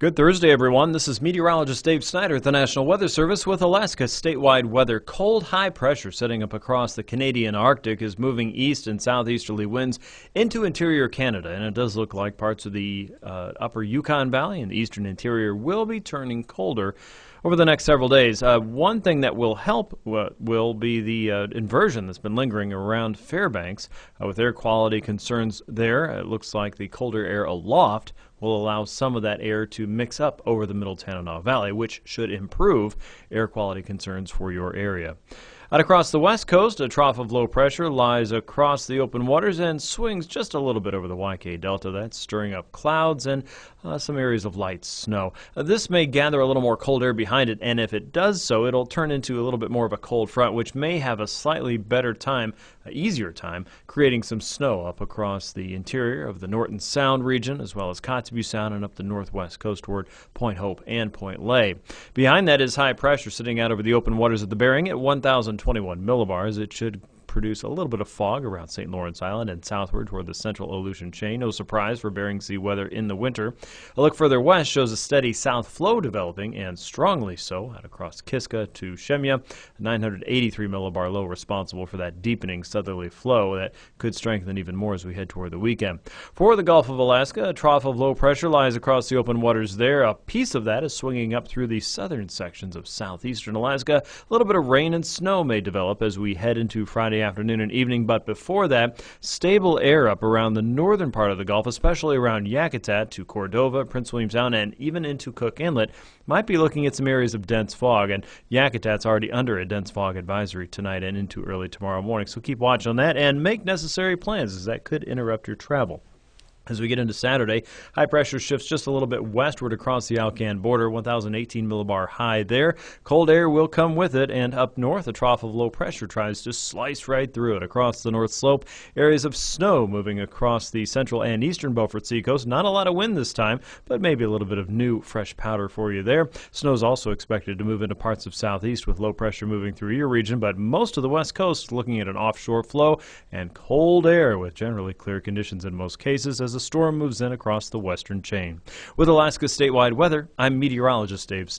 Good Thursday, everyone. This is meteorologist Dave Snyder at the National Weather Service with Alaska's statewide weather. Cold, high pressure setting up across the Canadian Arctic is moving east and southeasterly winds into interior Canada, and it does look like parts of the upper Yukon Valley and the eastern interior will be turning colder over the next several days. One thing that will help will be the inversion that's been lingering around Fairbanks with air quality concerns there. It looks like the colder air aloft will allow some of that air to mix up over the Middle Tanana Valley, which should improve air quality concerns for your area. Out across the west coast, a trough of low pressure lies across the open waters and swings just a little bit over the YK Delta. That's stirring up clouds and some areas of light snow. This may gather a little more cold air behind it, and if it does so, it'll turn into a little bit more of a cold front, which may have a slightly better time, easier time, creating some snow up across the interior of the Norton Sound region, as well as Kotzebue Sound and up the northwest coast toward Point Hope and Point Lay. Behind that is high pressure sitting out over the open waters of the Bering at 1,021 millibars. It should produce a little bit of fog around St. Lawrence Island and southward toward the central Aleutian chain. No surprise for Bering Sea weather in the winter. A look further west shows a steady south flow developing, and strongly so, out across Kiska to Shemya. 983 millibar low responsible for that deepening southerly flow that could strengthen even more as we head toward the weekend. For the Gulf of Alaska, a trough of low pressure lies across the open waters there. A piece of that is swinging up through the southern sections of southeastern Alaska. A little bit of rain and snow may develop as we head into Friday afternoon and evening, but before that, stable air up around the northern part of the Gulf, especially around Yakutat to Cordova, Prince William Sound, and even into Cook Inlet. Might be looking at some areas of dense fog, and Yakutat's already under a dense fog advisory tonight and into early tomorrow morning, so keep watch on that and make necessary plans, as that could interrupt your travel. As we get into Saturday, high pressure shifts just a little bit westward across the Alcan border, 1,018 millibar high there. Cold air will come with it, and up north, a trough of low pressure tries to slice right through it. Across the north slope, areas of snow moving across the central and eastern Beaufort Seacoast. Not a lot of wind this time, but maybe a little bit of new, fresh powder for you there. Snow is also expected to move into parts of southeast with low pressure moving through your region, but most of the west coast looking at an offshore flow and cold air with generally clear conditions in most cases as the storm moves in across the western chain. With Alaska's statewide weather, I'm meteorologist Dave Snyder.